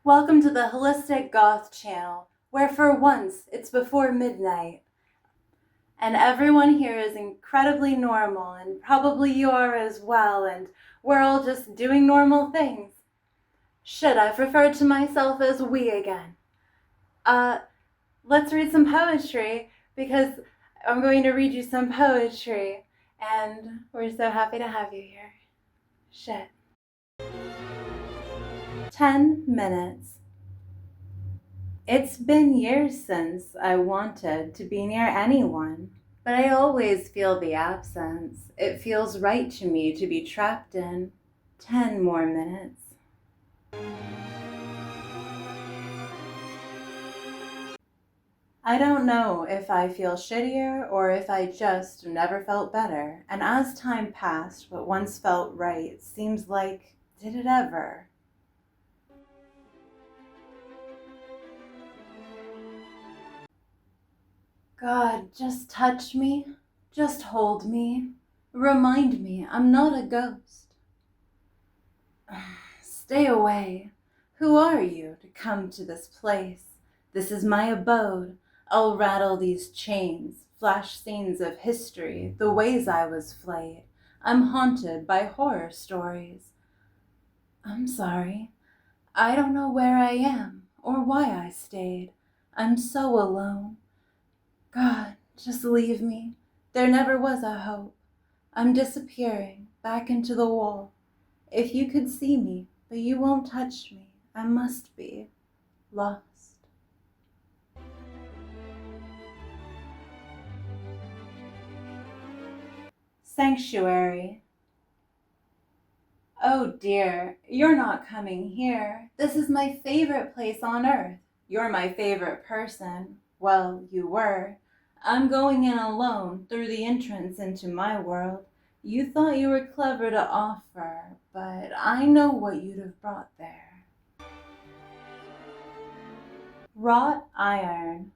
Welcome to the Holistic Goth channel, where for once it's before midnight. And everyone here is incredibly normal, and probably you are as well, and we're all just doing normal things. Should I've referred to myself as we again. Let's read some poetry, because I'm going to read you some poetry, and we're so happy to have you here. Shit. 10 minutes. It's been years since I wanted to be near anyone, but I always feel the absence. It feels right to me to be trapped in 10 more minutes. I don't know if I feel shittier or if I just never felt better, and as time passed, what once felt right seems like, did it ever? God, just touch me, just hold me, remind me I'm not a ghost. Stay away. Who are you to come to this place? This is my abode. I'll rattle these chains, flash scenes of history, the ways I was flayed. I'm haunted by horror stories. I'm sorry. I don't know where I am or why I stayed. I'm so alone. God, just leave me. There never was a hope. I'm disappearing back into the wall. If you could see me, but you won't touch me, I must be lost. Sanctuary. Oh dear, you're not coming here. This is my favorite place on earth. You're my favorite person. Well, you were. I'm going in alone through the entrance into my world. You thought you were clever to offer, but I know what you'd have brought there. Wrought iron.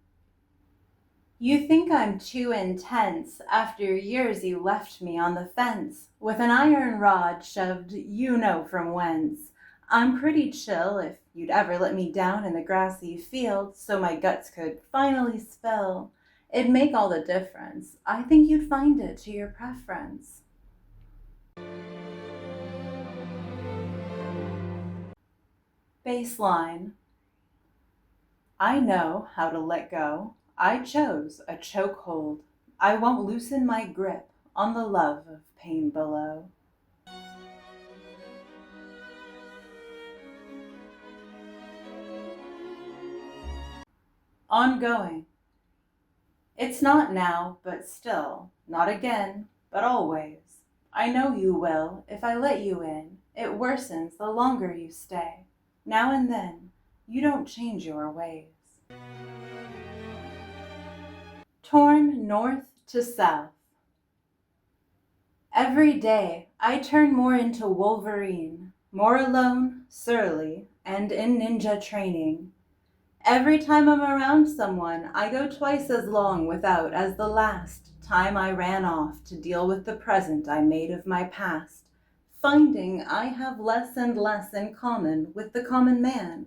You think I'm too intense after years you left me on the fence with an iron rod shoved you know from whence. I'm pretty chill if you'd ever let me down in the grassy field so my guts could finally spill. It'd make all the difference. I think you'd find it to your preference. Baseline. I know how to let go. I chose a chokehold. I won't loosen my grip on the love of pain below. Ongoing. It's not now, but still. Not again, but always. I know you will if I let you in. It worsens the longer you stay. Now and then, you don't change your ways. Torn north to south. Every day, I turn more into Wolverine, more alone, surly, and in ninja training. Every time I'm around someone, I go twice as long without as the last time I ran off to deal with the present I made of my past, finding I have less and less in common with the common man.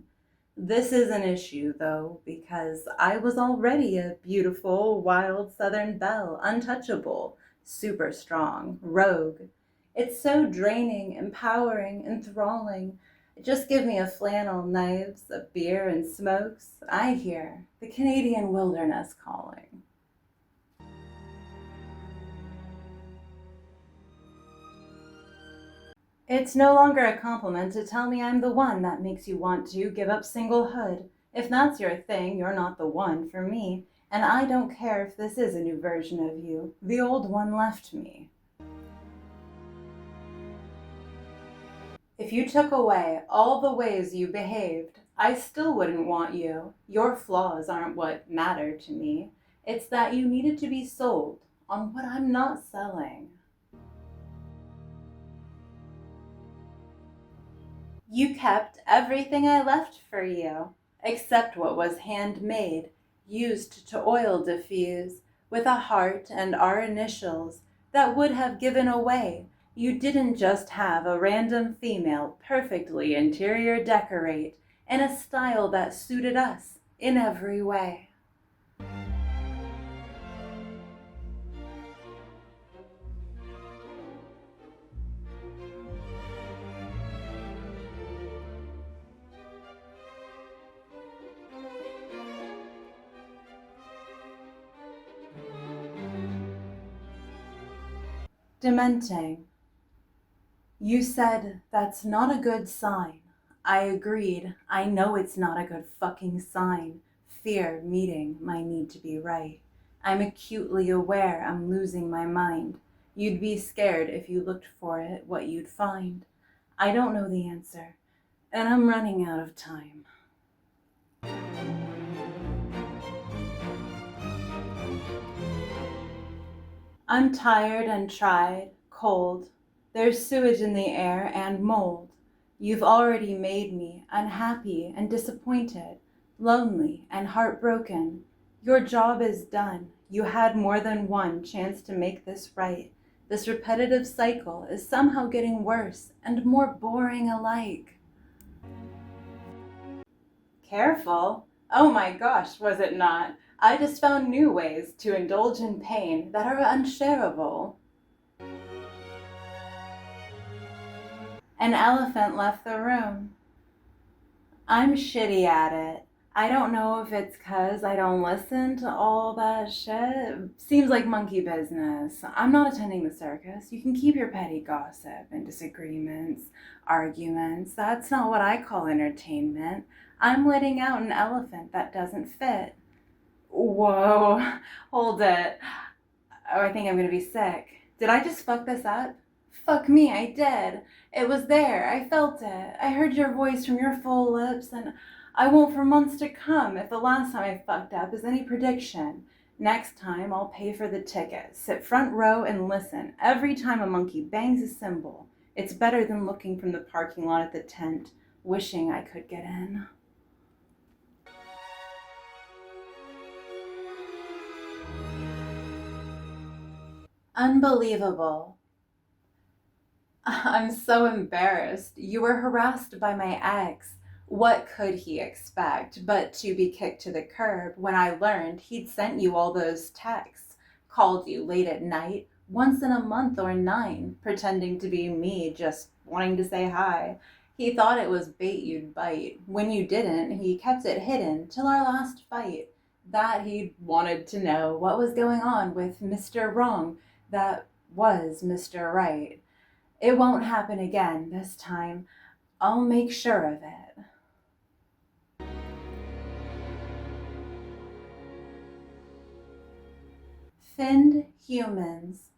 This is an issue, though, because I was already a beautiful, wild Southern belle, untouchable, super strong, rogue. It's so draining, empowering, enthralling. Just give me a flannel, knives, a beer, and smokes. I hear the Canadian wilderness calling. It's no longer a compliment to tell me I'm the one that makes you want to give up singlehood. If that's your thing, you're not the one for me, and I don't care if this is a new version of you. The old one left me. If you took away all the ways you behaved, I still wouldn't want you. Your flaws aren't what matter to me. It's that you needed to be sold on what I'm not selling. You kept everything I left for you, except what was handmade, used to oil diffuse, with a heart and our initials that would have given away. You didn't just have a random female perfectly interior decorate. in a style that suited us in every way. Dementing. You said that's not a good sign. I agreed. I know it's not a good fucking sign. Fear meeting my need to be right. I'm acutely aware I'm losing my mind. You'd be scared if you looked for it, what you'd find. I don't know the answer, and I'm running out of time. I'm tired and tried, cold. There's sewage in the air and mold. You've already made me unhappy and disappointed, lonely and heartbroken. Your job is done. You had more than one chance to make this right. This repetitive cycle is somehow getting worse and more boring alike. Careful? Oh my gosh, was it not? I just found new ways to indulge in pain that are unshareable. An elephant left the room. I'm shitty at it. I don't know if it's 'cause I don't listen to all that shit. Seems like monkey business. I'm not attending the circus. You can keep your petty gossip and disagreements, arguments. That's not what I call entertainment. I'm letting out an elephant that doesn't fit. Whoa, hold it. Oh, I think I'm gonna be sick. Did I just fuck this up? Fuck me, I did. It was there. I felt it. I heard your voice from your full lips, and I won't for months to come if the last time I fucked up is any prediction. Next time, I'll pay for the ticket, sit front row, and listen every time a monkey bangs a cymbal. It's better than looking from the parking lot at the tent, wishing I could get in. Unbelievable. I'm so embarrassed. You were harassed by my ex. What could he expect but to be kicked to the curb when I learned he'd sent you all those texts, called you late at night, once in a month or 9, pretending to be me, just wanting to say hi. He thought it was bait you'd bite. When you didn't, he kept it hidden till our last fight. That he wanted to know what was going on with Mr. Wrong that was Mr. Right. It won't happen again this time. I'll make sure of it. Finned humans.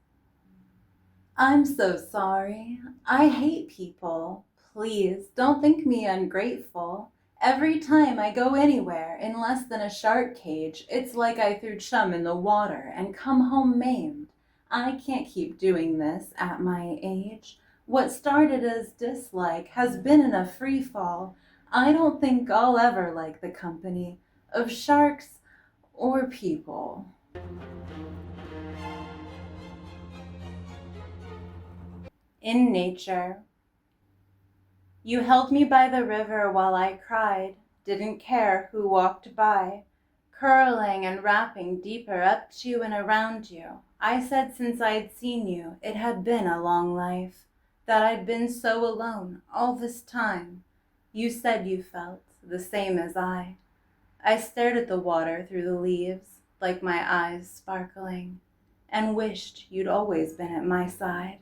I'm so sorry. I hate people. Please don't think me ungrateful. Every time I go anywhere in less than a shark cage, it's like I threw chum in the water and come home maimed. I can't keep doing this at my age. What started as dislike has been in a free fall. I don't think I'll ever like the company of sharks or people. In nature. You held me by the river while I cried, didn't care who walked by, curling and wrapping deeper up to and around you. I said since I'd seen you, it had been a long life, that I'd been so alone all this time. You said you felt the same as I. I stared at the water through the leaves, like my eyes sparkling, and wished you'd always been at my side.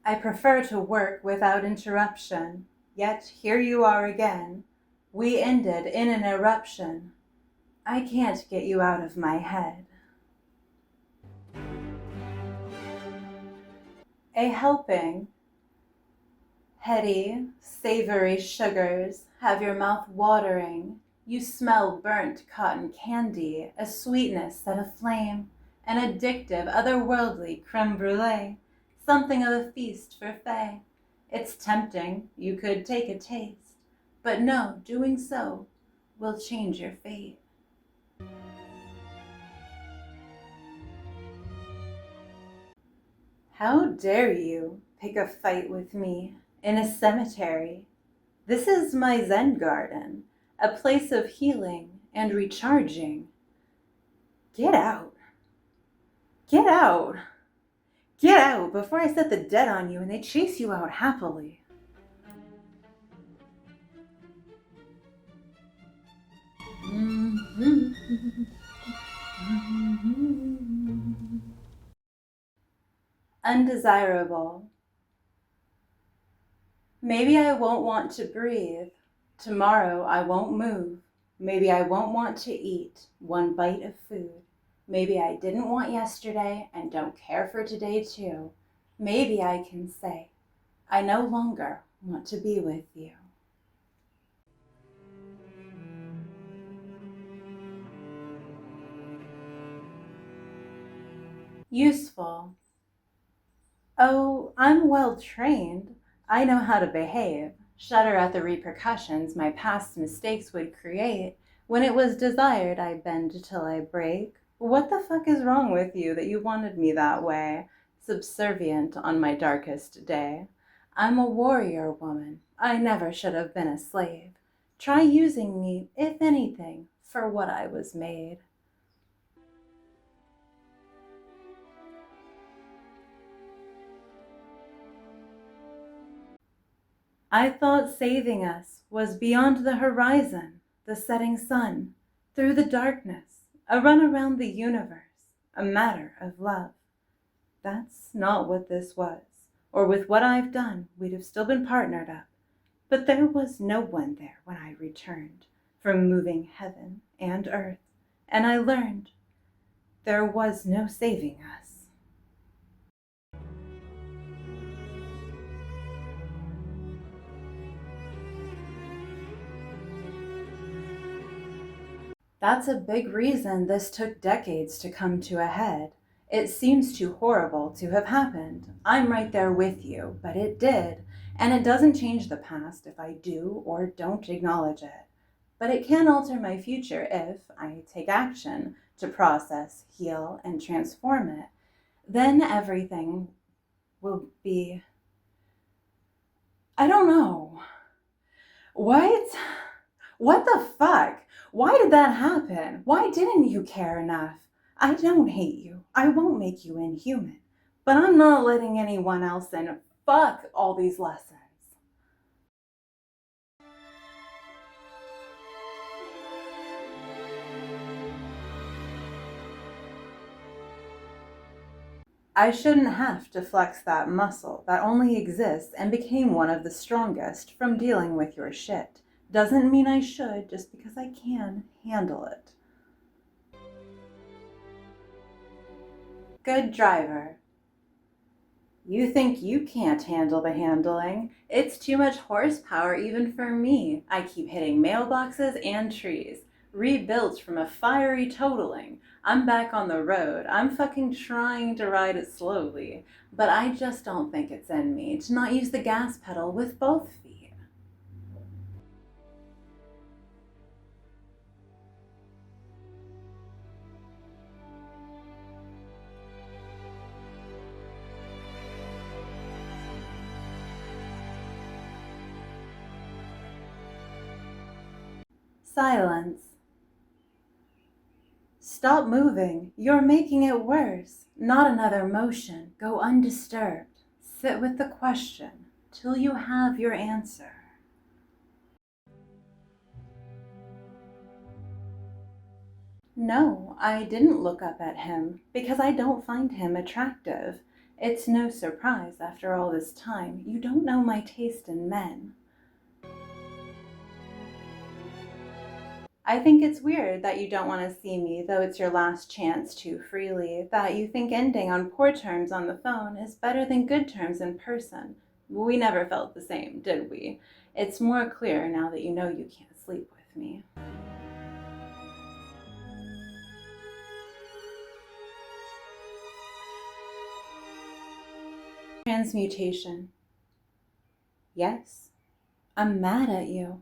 I prefer to work without interruption, yet here you are again. We ended in an eruption. I can't get you out of my head. A helping. Heady, savory sugars have your mouth watering. You smell burnt cotton candy, a sweetness set aflame, an addictive, otherworldly creme brulee, something of a feast for Faye. It's tempting, you could take a taste, but no, doing so will change your fate. How dare you pick a fight with me in a cemetery? This is my Zen garden, a place of healing and recharging. Get out. Get out. Get out before I set the dead on you and they chase you out happily. Undesirable. Maybe I won't want to breathe. Tomorrow I won't move. Maybe I won't want to eat one bite of food. Maybe I didn't want yesterday and don't care for today too. Maybe I can say, I no longer want to be with you. Useful. Oh, I'm well trained. I know how to behave. Shudder at the repercussions my past mistakes would create. When it was desired, I bend till I break. What the fuck is wrong with you that you wanted me that way? Subservient on my darkest day. I'm a warrior woman. I never should have been a slave. Try using me, if anything, for what I was made. I thought saving us was beyond the horizon, the setting sun, through the darkness, a run around the universe, a matter of love. That's not what this was, or with what I've done, we'd have still been partnered up. But there was no one there when I returned from moving heaven and earth, and I learned there was no saving us. That's a big reason this took decades to come to a head. It seems too horrible to have happened. I'm right there with you, but it did. And it doesn't change the past if I do or don't acknowledge it. But it can alter my future if I take action to process, heal, and transform it. Then everything will be... I don't know. What? What the fuck? Why did that happen? Why didn't you care enough? I don't hate you. I won't make you inhuman. But I'm not letting anyone else in. Fuck all these lessons. I shouldn't have to flex that muscle that only exists and became one of the strongest from dealing with your shit. Doesn't mean I should just because I can handle it. Good driver. You think you can't handle the handling? It's too much horsepower even for me. I keep hitting mailboxes and trees. Rebuilt from a fiery totaling. I'm back on the road. I'm fucking trying to ride it slowly. But I just don't think it's in me to not use the gas pedal with both feet. Silence. Stop moving. You're making it worse. Not another motion. Go undisturbed. Sit with the question till you have your answer. No, I didn't look up at him because I don't find him attractive. It's no surprise after all this time. You don't know my taste in men. I think it's weird that you don't want to see me, though it's your last chance to freely, that you think ending on poor terms on the phone is better than good terms in person. We never felt the same, did we? It's more clear now that you know you can't sleep with me. Transmutation. Yes, I'm mad at you.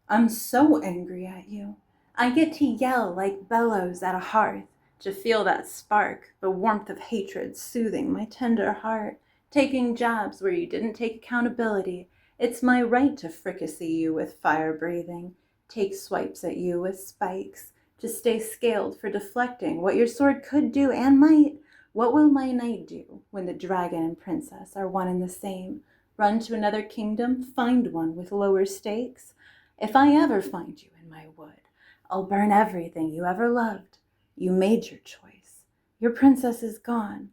I'm so angry at you. I get to yell like bellows at a hearth. to feel that spark, the warmth of hatred soothing my tender heart, taking jabs where you didn't take accountability. It's my right to fricassee you with fire breathing, take swipes at you with spikes, to stay scaled for deflecting what your sword could do and might. What will my knight do when the dragon and princess are one and the same? Run to another kingdom, find one with lower stakes? If I ever find you in my wood, I'll burn everything you ever loved. You made your choice. Your princess is gone.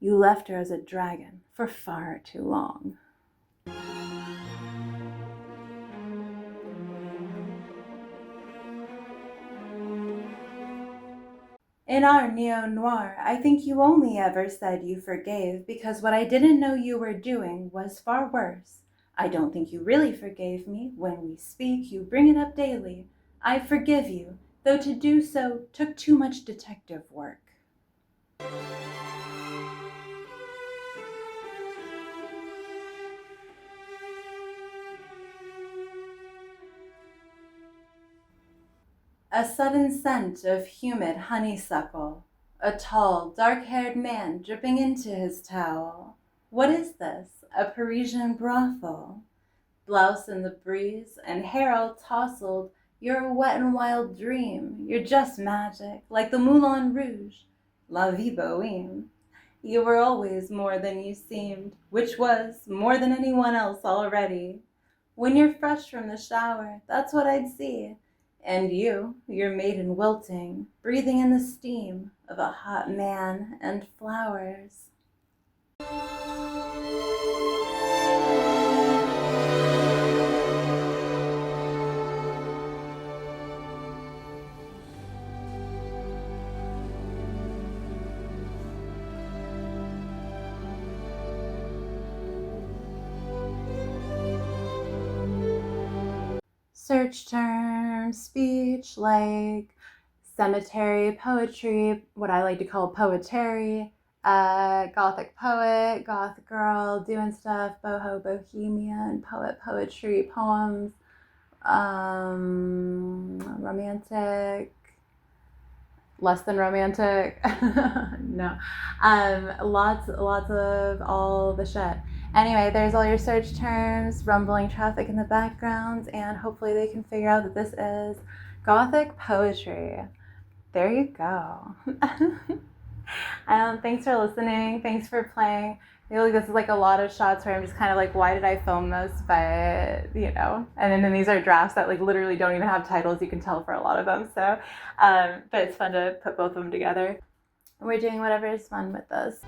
You left her as a dragon for far too long. In our neo-noir, I think you only ever said you forgave because what I didn't know you were doing was far worse. I don't think you really forgave me. When we speak, you bring it up daily. I forgive you, though to do so took too much detective work. A sudden scent of humid honeysuckle. A tall, dark-haired man dripping into his towel. What is this? A Parisian brothel. Blouse in the breeze and hair all tousled. You're a wet and wild dream. You're just magic, like the Moulin Rouge. La vie boheme. You were always more than you seemed, which was more than anyone else already. When you're fresh from the shower, that's what I'd see. And you're maiden wilting, breathing in the steam of a hot man and flowers. Search terms, speech, like cemetery poetry, what I like to call poetry, gothic poet, goth girl, doing stuff, boho, bohemian, poet, poetry, poems, romantic, less than romantic, no, lots of all the shit. Anyway, there's all your search terms, rumbling traffic in the background, and hopefully they can figure out that this is gothic poetry. There you go. Thanks for listening. Thanks for playing. I feel like this is like a lot of shots where I'm just kind of like, why did I film this? But, you know, and then these are drafts that like literally don't even have titles, you can tell for a lot of them. So, but it's fun to put both of them together. We're doing whatever is fun with this.